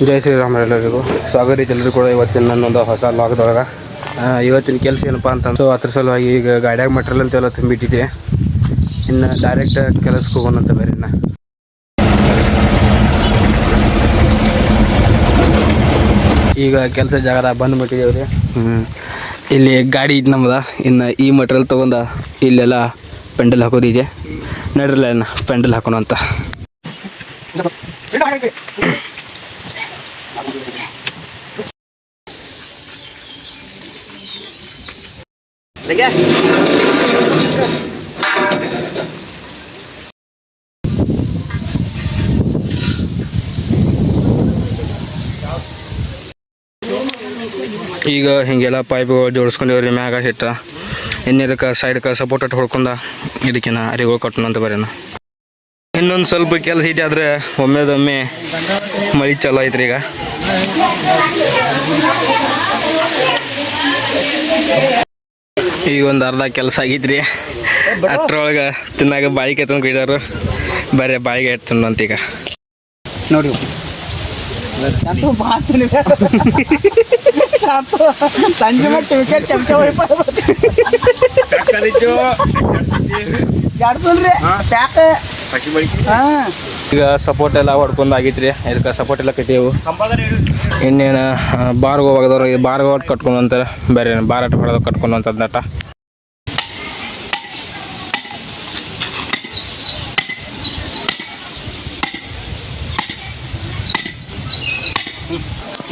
ಜೈ ಶ್ರೀರಾಮ್ ಎಲ್ಲರಿಗೂ ಸ್ವಾಗತ ಎಲ್ಲರಿಗೂ ಕೂಡ ಇವತ್ತಿನ ನನ್ನೊಂದು ಹೊಸ ಲಾಗ್ದೊಳಗೆ ಇವತ್ತಿನ ಕೆಲಸ ಏನಪ್ಪ ಅಂತಂದು ಅದ್ರ ಸಲುವಾಗಿ ಈಗ ಗಾಡಿಯಾಗ ಮೆಟ್ರಿಯಲ್ ಅಂತೆಲ್ಲ ತುಂಬಿಟ್ಟಿದ್ದೆ. ಇನ್ನು ಡೈರೆಕ್ಟ್ ಕೆಲಸಕ್ಕೆ ಹೋಗೋಣಂತ ಬೇರೆ ಈಗ ಕೆಲಸ ಜಾಗದಾಗ ಬಂದುಬಿಟ್ಟಿದ್ದೇವೆ ರೀ. ಇಲ್ಲಿ ಗಾಡಿ ಇದು ನಮ್ದು. ಇನ್ನು ಈ ಮೆಟ್ರಿಯಲ್ ತೊಗೊಂಡು ಇಲ್ಲೆಲ್ಲ ಪೆಂಡಲ್ ಹಾಕೋದಿದೆ. ನಡ್ರಲ್ಲ ಇನ್ನು ಪೆಂಡಲ್ ಹಾಕೋಣ ಅಂತ. ಈಗ ಹೀಗೆಲ್ಲ ಪೈಪ್ಗಳು ಜೋಡಿಸ್ಕೊಂಡಿವ್ರಿ. ಮ್ಯಾಗ ಹಿಟ್ಟ ಇನ್ನಿದಕ್ಕೆ ಸೈಡ್ಗೆ ಸಪೋರ್ಟ್ ಹೊಡ್ಕೊಂಡ ಇದಕ್ಕಿನ ಅರಿಗಳು ಕಟ್ಟೋಣ ಅಂತ ಬರೋಣ. ಇನ್ನೊಂದು ಸ್ವಲ್ಪ ಕೆಲಸ ಇದೆ, ಆದರೆ ಒಮ್ಮೆದೊಮ್ಮೆ ಮಳೆ ಚಲೋ ಐತ್ರಿ. ಈಗ ಒಂದು ಅರ್ಧ ಕೆಲಸ ಆಗೈತ್ರಿ. ಅಷ್ಟ್ರೊಳಗೆ ತಿನ್ನಾಗ ಬಾಯಿಗೆ ತಂದು ಇಡೋರು ಬರೀ ಬಾಯಿಗೆ ಇಡ್ತೀನಿ ಅಂತ. ಈಗ ನೋಡಿ ಈಗ ಸಪೋರ್ಟ್ ಎಲ್ಲ ಹೊಡ್ಕೊಂಡು ಆಗೈತ್ರಿ. ಇದಕ್ಕೆ ಸಪೋರ್ಟ್ ಎಲ್ಲ ಕಟ್ಟಿವು. ಇನ್ನೇನು ಬಾರ್ಗೆ ಹೋಗೋದವ್ರು ಈ ಬಾರ್ಗೆ ಹೊಟ್ಟು ಕಟ್ಕೊಂಡು ಅಂತಾರೆ. ಬೇರೆ ಬಾರಾಟ ಹೊಡೆದು ಕಟ್ಕೊಂಡು ಅಂತದ್ ನಟ.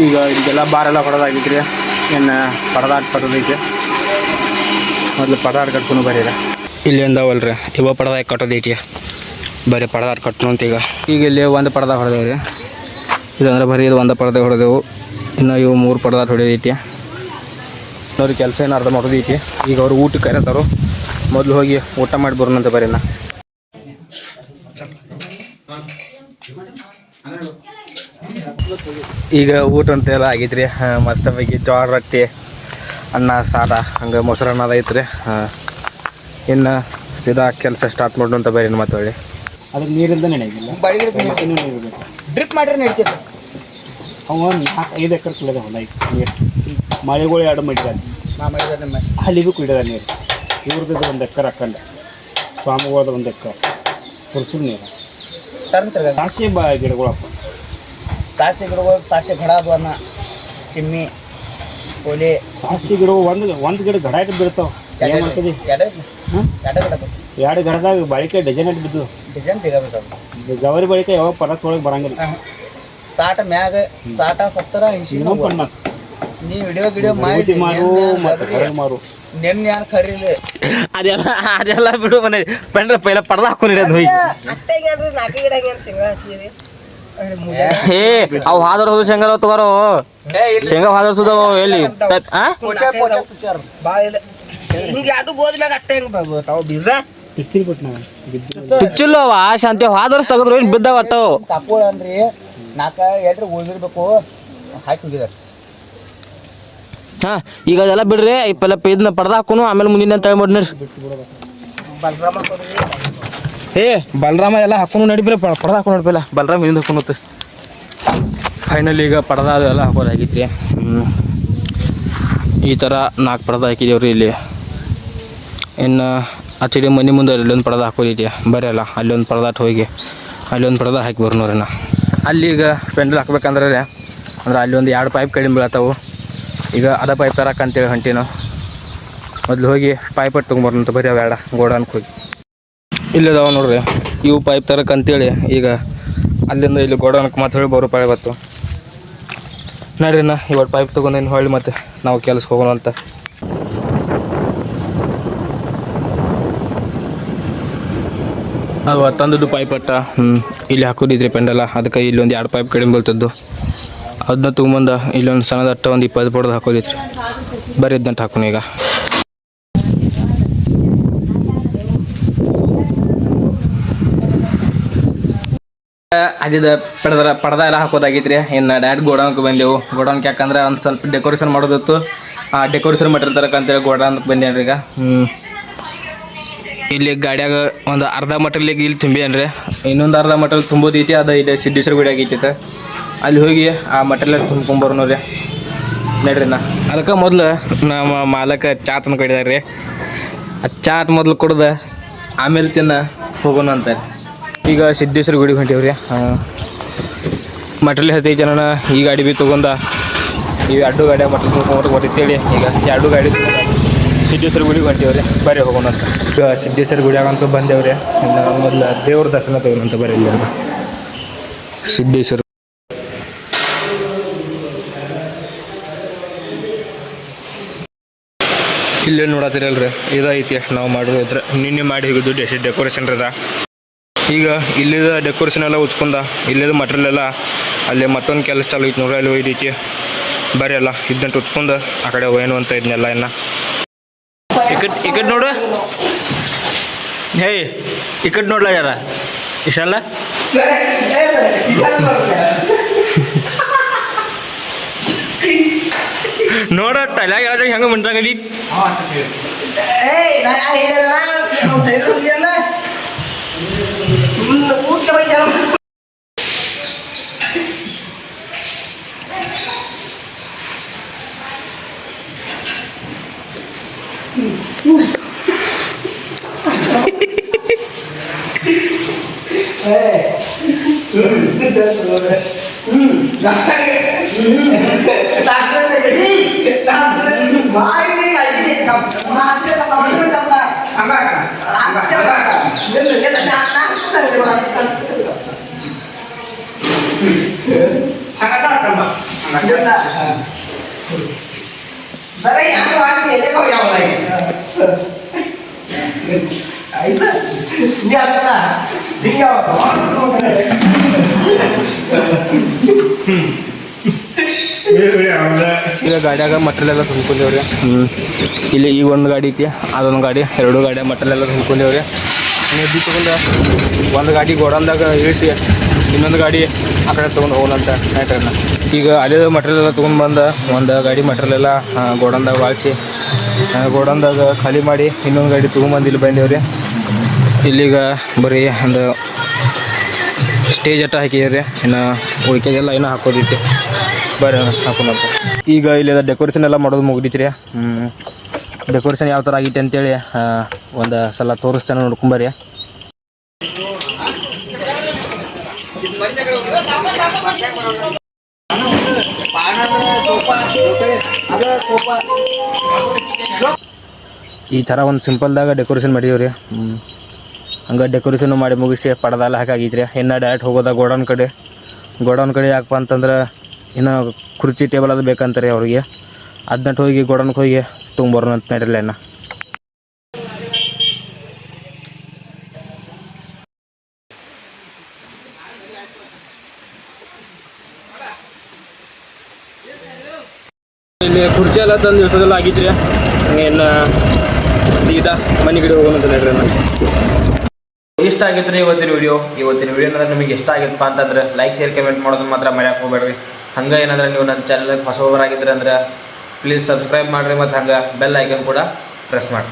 ಈಗ ಇದಕ್ಕೆಲ್ಲ ಬಾರೆಲ್ಲ ಹೊಡೆದಾಗಿದ್ರಿ. ಇನ್ನು ಪರದಾಟ ಕಟ್ಟೋದೈತೆ. ಮೊದಲು ಪರದಾಟ ಕಟ್ಕೊಂಡು ಬರೀರ ಇಲ್ಲಿಂದವಲ್ರಿ ಇವ ಪರದಾಗಿ ಕಟ್ಟೋದೈತಿ. ಬರೀ ಪರದಾಟ ಕಟ್ಟನು ಅಂತ. ಈಗ ಇಲ್ಲಿ ಒಂದು ಪರ್ದ ಹೊಡೆದೇವ್ರಿ. ಇದಂದ್ರೆ ಬರೀ ಇದು ಒಂದು ಪರ್ದೆ ಹೊಡೆದೆವು. ಇನ್ನು ಇವು 3 ಪರ್ದಾಟ ಹೊಡೆದೈತಿ. ಅವ್ರಿಗೆ ಕೆಲಸ ಏನು ಅರ್ಧ ಮಾಡೋದೈತಿ. ಈಗ ಅವ್ರು ಊಟಕ್ಕೆ ಕರೆತಾರು. ಮೊದಲು ಹೋಗಿ ಊಟ ಮಾಡಿ ಬರೋಣಂತ ಬರೀ ನಾ. ಈಗ ಊಟ ಅಂತೆಲ್ಲ ಆಗೈತ್ರಿ. ಮಸ್ತ್ ಬಗ್ಗೆ ಜೋಳ ರೊಟ್ಟಿ, ಅನ್ನ, ಸಾದ, ಹಂಗೆ ಮೊಸರನ್ನ ಐತ್ರಿ. ಇನ್ನು ಸೀದಾ ಕೆಲಸ ಸ್ಟಾರ್ಟ್ ಮಾಡೋಣ ಅಂತ ಬೇರೆ ಮತ್ತೆ ಒಳ್ಳೆ ಅದ್ರ ನೀರಿಂದ ನೆನೆಗಿಲ್ಲ. ಡ್ರಿಪ್ ಮಾಡ್ರೆ ನಡೀತೈತೆ. ಅವ 4-5 ಎಕರೆ ಕುಳಿದ ಹೊಲ ಐತಿ. ನೀರು ಮಳೆಗಳು 2 ಮಾಡಿದಾರೆ. ನಾ ಮಾಡಿದಾರೆ ಅಲ್ಲಿಗೂ ಕುಡಿದಾರೆ ನೀರು. ಇವ್ರದ್ದು 1 ಎಕರೆ ಹಾಕಂಡ, ಸ್ವಾಮಿಗಳದ 1 ಎಕರೆ ಕುರ್ಸುಲ್ ನೀರು. ಸಾಸಿವೆ ಗಿಡಗಳು ಹಾಕೋ. ಸಾಸಿವೆ ಗಿಡಗಳು, ಸಾಸಿವೆ ಗಿಡ ಅದು ಅನ್ನ ಚಿಮ್ಮಿ ಕೋಲಿ. ಸಾಸಿವೆ ಗಿಡಗಳು ಒಂದು ಗಿಡ ಗಡ ಇಟ್ಟು ಬೀಳ್ತಾವೆ. ಏನು ಮಾಡ್ತದೆ? 2 ಗಡದಾಗ ಬಾಳಿಕೆ ಡಜನ್ ಇಟ್ಟು ಬಿದ್ದು. ಡಜನ್ ಗವರಿ ಬಾಳಿಕೆ ಯಾವಾಗ ಪರತ್ ಒಳಗೆ ಬರಂಗಿಲ್ಲ. ಸಾಟ ಮ್ಯಾಗ ಸಾಟ 70-50 ನೀವು ವಿಡಿಯೋ ಮಾಡಿ ಮಾರು ನೆನ್ನೆ ಯಾರು ಕರೀಲಿ. ಅದೆಲ್ಲ ಬಿಡು. ಮನೆ ಪೆಂಡ್ರ ಪೈಲ ಪರ್ದ ಹಾಕೊಂಡು ಇಡೋದು ಹೋಗಿ. ಹೇ ಅವು ಹಾದರ್ಸೋದು ಶೇಂಗಾ ತಗೋರು. ಶೇಂಗಾ ಹಾದರ್ಸೋದು ಎಲ್ಲಿ ಪಿಚ್ಚಿಲ್ಲವ ಶಾಂತಿ ಹಾದರ್ಸ್ ತೆಗೆದ್ರು ಏನು ಬಿದ್ದಾವ ಅಟ್ಟವು ಕಾಪೋಳ ಅಂದ್ರಿ. 4 ಉಳಿದಿರ್ಬೇಕು ಹಾಕಿ ಹೋಗಿದಾರೆ. ಹಾಂ ಈಗ ಅದೆಲ್ಲ ಬಿಡ್ರಿ. ಇದನ್ನ ಪರ್ದ ಹಾಕೋನು ಆಮೇಲೆ ಮುಂದಿನ ಅಂತ ಹೇಳ್ಬಿಡ್ರಿ. ಬಲರಾಮ ಎಲ್ಲ ಹಾಕೊಂಡು ನಡಿಬ್ರಿ. ಪರ್ದ ಹಾಕೊಂಡು ನಡಿಪಿಲ್ಲ ಬಲರಾಮ ಹಿಂದೆ ಹಾಕೊಂಡು. ಫೈನಲ್ ಈಗ ಪರ್ದ ಅದೆಲ್ಲ ಹಾಕೋದಾಗಿತ್ತು. ಈ ಥರ 4 ಪರ್ದ ಹಾಕಿದೇವ್ರಿ ಇಲ್ಲಿ. ಇನ್ನು ಆಚೆಡಿ ಮನೆ ಮುಂದೆ ಅಲ್ಲೊಂದು ಪರ್ದ ಹಾಕೋದೈತಿ. ಬರೀಲ್ಲ ಅಲ್ಲೊಂದು ಪರ್ದಾಟ ಹೋಗಿ ಅಲ್ಲೊಂದು ಪರ್ದ ಹಾಕಿ ಬರ್ನೋರಿ. ನಾ ಅಲ್ಲಿ ಈಗ ಪೆಂಡಲ್ ಹಾಕ್ಬೇಕಂದ್ರೆ ಅಲ್ಲಿ ಒಂದು 2 ಪೈಪ್ ಕಡಿಮೆ ಬೀಳತ್ತಾವು. ಈಗ ಅದ ಪೈಪ್ ತರಕ್ಕಂತೇಳಿ ಹೊಂಟಿನ. ಮೊದಲು ಹೋಗಿ ಪೈಪ್ ತೊಗೊಂಬರ್ನಂತ ಬರೀ ಬೇಡ ಗೋಡಾನ್ಗೆ ಹೋಗಿ. ಇಲ್ಲದಾವ ನೋಡ್ರಿ ಇವು ಪೈಪ್ ತರಕ್ಕಂತೇಳಿ ಈಗ ಅಲ್ಲಿಂದ ಇಲ್ಲಿ ಗೋಡಾನ್ಗೆ ಮತ್ತೆ ಹೊಳಿ ಬರೋ ಪಾಳೆ ಬತ್ತು. ನಡ್ರಿ ನಾ ಇವತ್ತು ಪೈಪ್ ತೊಗೊಂಡೇನು ಹೊಳ್ಳಿ ಮತ್ತೆ ನಾವು ಕೆಲ್ಸಕ್ಕೆ ಹೋಗೋಣ ಅಂತ. ಅದು ತಂದದ್ದು ಪೈಪ್ ಅಟ್ಟ ಇಲ್ಲಿ ಹಾಕೋದಿದ್ರಿ ಪೆಂಡಲ್ಲ. ಅದಕ್ಕೆ ಇಲ್ಲೊಂದು 2 ಪೈಪ್ ಕಡಿಮೆ ಬೀಳ್ತದ್ದು. ಅದನ್ನ ತೊಗೊಂಬಂದು ಇಲ್ಲೊಂದು ಸಣ್ಣದ ಅಟ್ಟ ಒಂದು 20 ಪಡ್ದು ಹಾಕೋದಿತ್ರಿ. ಬರೀ ಇದ್ದಂಟು ಹಾಕೋಣ. ಈಗ ಅದಿದ ಪಡ್ದ ಎಲ್ಲ ಹಾಕೋದಾಗಿತ್ರಿ. ಇನ್ನು ಡೈರೆಕ್ಟ್ ಗೋಡೌನ್ಗೆ ಬಂದೆವು. ಗೋಡೌನ್ಗೆ ಯಾಕಂದ್ರೆ ಒಂದು ಸ್ವಲ್ಪ ಡೆಕೋರೇಷನ್ ಮಾಡೋದಿತ್ತು. ಆ ಡೆಕೋರೇಷನ್ ಮಾಡಿರ್ತಾರಕ್ಕಂತೇಳಿ ಗೋಡೌನ್ಗೆ ಬಂದೇನ್ರಿ. ಈಗ ಇಲ್ಲಿ ಗಾಡಿಯಾಗ ಒಂದು ಅರ್ಧ ಮಟರ್ಲಿಗೆ ಇಲ್ಲಿ ತುಂಬಿಯನ್ರಿ. ಇನ್ನೊಂದು ಅರ್ಧ ಮಟಲ್ ತುಂಬೋದೈತಿ. ಅದು ಇಲ್ಲಿ ಸಿದ್ದೇಶ್ವರ ಗುಡಿಯಾಗ ಐತಿ. ಅಲ್ಲಿ ಹೋಗಿ ಆ ಮಟೀರಿಯಲ್ ತುಂಬ್ಕೊಂಬರೋನು ರೀ ನಡ್ರಿ ನಾ ಅದಕ್ಕೆ ಮೊದಲು ನಮ್ಮ ಮಾಲಕ ಚಾ ತಂದು ಕೊಡಿದಾರೆ ರೀ ಆ ಚಾಟ್ ಮೊದಲು ಕುಡ್ದು ಆಮೇಲೆ ತಿನ್ನ ಹೋಗೋಣ ಅಂತಾರೆ. ಈಗ ಸಿದ್ದೇಶ್ವರ ಗುಡಿಗೆ ಹೊಂಟೀವಿ ರೀ. ಮಟೀರಿಯಲ್ ಹತ್ತೈದು ಜನ ಈ ಗಾಡಿ ಭೀ ತೊಗೊಂಡ ಈ ಎರಡು ಗಾಡಿ ಮಟೀರಿಯಲ್ ತುಂಬ್ಕೊಂಬರ್ಬೇಕು ಹೊಟ್ಟಿತ್ತೇಳಿ ಈಗ ಎರಡು ಗಾಡಿ ಸಿದ್ದೇಶ್ವರ ಗುಡಿಗೆ ಹೊಂಟೀವಿ ರೀ. ಬರೀ ಹೋಗೋಣ ಅಂತ. ಈಗ ಸಿದ್ದೇಶ್ವರ ಗುಡಿಯಾಗಂತೂ ಬಂದೇವ್ರಿ. ಇನ್ನು ಮೊದಲು ದೇವ್ರ ದರ್ಶನ ತಗೋಣಂತ ಬರೀ ಇಲ್ಲಿ ಸಿದ್ದೇಶ್ವರ. ಇಲ್ಲೇ ನೋಡತ್ತೀರಲ್ರಿ ಇದೈತಿ ನಾವು ಮಾಡಿದ್ರೆ ನಿನ್ನೆ ಮಾಡಿ ಹೋಗಿದ್ದು ಡೆಕೋರೇಷನ್ ಅದ. ಈಗ ಇಲ್ಲಿದ ಡೆಕೋರೇಷನ್ ಎಲ್ಲ ಉಚ್ಕೊಂಡ ಇಲ್ಲಿದ ಮಟೀರಿಯಲ್ ಎಲ್ಲ ಅಲ್ಲಿ ಮತ್ತೊಂದು ಕೆಲಸ ಚಾಲು ಐತಿ ನೋಡ್ರಿ. ಅಲ್ಲಿ ಒಯ್ದೈತಿ ಬರೀ ಎಲ್ಲ ಇದ್ದಂಟು ಉಚ್ಕೊಂಡು ಆ ಕಡೆ ಏನು ಅಂತ ಇದನ್ನೆಲ್ಲ ಇನ್ನು ಇಕಟ್ ನೋಡು. ಹೇ ಇಕಟ್ ನೋಡ್ಲ ಯಾರ ಇಶಲ್ಲ ನೋಡ ಟೈಲಾಗ ಯಾವ್ದು ಹೆಂಗೆ ಮುಂಟಾಗಲಿ ಈಗ ಗಾಡಿಯಾಗ ಮಟೀರಿಯಲ್ ಎಲ್ಲ ತುಂಬ್ಕೊಂಡೇವ್ರಿ. ಇಲ್ಲಿ ಈಗ ಒಂದು ಗಾಡಿ ಐತಿ ಅದೊಂದು ಗಾಡಿ ಎರಡು ಗಾಡಿ ಮಟೀರಿಯಲ್ ಎಲ್ಲ ತುಂಬ್ಕೊಂಡೇವ್ರಿ. ನೆಬ್ಬಿ ತೊಗೊಂಡು ಒಂದು ಗಾಡಿ ಗೋಡನ್ದಾಗ ಇಳಿಸಿ ಇನ್ನೊಂದು ಗಾಡಿ ಆ ಕಡೆ ತೊಗೊಂಡು ಹೋಗೋಣಂತ ನೈಟ್ರನ್ನ. ಈಗ ಅಲ್ಲೇ ಮಟೀರಿಯಲ್ ಎಲ್ಲ ತೊಗೊಂಡು ಬಂದು ಒಂದು ಗಾಡಿ ಮಟೀರಿಯಲ್ ಎಲ್ಲ ಗೋಡನ್ದಾಗ ವಾಳ್ಸಿ ಗೋಡನ್ದಾಗ ಖಾಲಿ ಮಾಡಿ ಇನ್ನೊಂದು ಗಾಡಿ ತೊಗೊಂಬಂದು ಇಲ್ಲಿ ಬಂದೇವ್ರಿ. ಇಲ್ಲಿಗ ಬರೀ ಒಂದು ಸ್ಟೇಜ್ ಅಟ್ಟ ಹಾಕಿದ್ದೀವಿ. ಇನ್ನು ಉಳಿಕೆದೆಲ್ಲ ಇನ್ನೂ ಹಾಕೋದೈತಿ ಬರೀ ಹಾಕೋಣಂತ. ಈಗ ಇಲ್ಲಿ ಡೆಕೋರೇಷನ್ ಎಲ್ಲ ಮಾಡೋದು ಮುಗಿದೈತಿ ರೀ. ಡೆಕೋರೇಷನ್ ಯಾವ ಥರ ಆಗೈತೆ ಅಂತೇಳಿ ಒಂದು ಸಲ ತೋರಿಸ್ತಾನೆ ನೋಡ್ಕೊಂಬರ್ರಿ. ಈ ಥರ ಒಂದು ಸಿಂಪಲ್ದಾಗ ಡೆಕೋರೇಷನ್ ಮಾಡಿದೀವಿ ರೀ. ಹಂಗೆ ಡೆಕೋರೇಷನ್ ಮಾಡಿ ಮುಗಿಸಿ ಪಡದೆಲ್ಲ ಹಾಕಾಗಿದ್ರಿ. ಇನ್ನು ಡೈರೆಕ್ಟ್ ಹೋಗೋದ ಗೋಡೌನ್ ಕಡೆ ಯಾಕಪ್ಪ ಅಂತಂದ್ರೆ ಇನ್ನು ಕುರ್ಚಿ ಟೇಬಲ್ ಅದು ಬೇಕಂತಾರೆ ಅವ್ರಿಗೆ. ಅದನ್ನ ಹೋಗಿ ಗೋಡೌನ್ಗೆ ಹೋಗಿ ತೊಗೊಂಬರೋಣ ಅಂತ ನಡೀಲ್ಲ. ಇನ್ನು ಇಲ್ಲಿ ಕುರ್ಚಿ ಎಲ್ಲ ತಂದು ದಿವಸದೆಲ್ಲ ಆಗಿದ್ರಿ. ಹಂಗೆ ಇನ್ನು ಸೀದಾ ಮನೆ ಕಡೆ ಹೋಗೋಣ ಅಂತ ನಡ್ರಿ. ನಾನು ಇಷ್ಟ ಆಗಿತ್ತು ರೀ ಇವತ್ತಿನ ವಿಡಿಯೋ ಅಂದ್ರೆ ನಿಮಗೆ ಇಷ್ಟ ಆಗಿತ್ತಪ್ಪ ಅಂತಂದ್ರೆ ಲೈಕ್ ಶೇರ್ ಕಮೆಂಟ್ ಮಾಡೋದನ್ನ ಮಾತ್ರ ಮರ್ಯಾಕೆ ಹೋಗ್ಬೇಡ್ರಿ. ಹಂಗೆ ಏನಾದ್ರೆ ನೀವು ನನ್ನ ಚಾನಲ್ಗೆ ಹೊಸಬರಾಗಿದ್ರೆ ಅಂದ್ರೆ ಪ್ಲೀಸ್ ಸಬ್ಸ್ಕ್ರೈಬ್ ಮಾಡಿರಿ ಮತ್ತು ಹಂಗೆ ಬೆಲ್ ಐಕನ್ ಕೂಡ ಪ್ರೆಸ್ ಮಾಡಿ.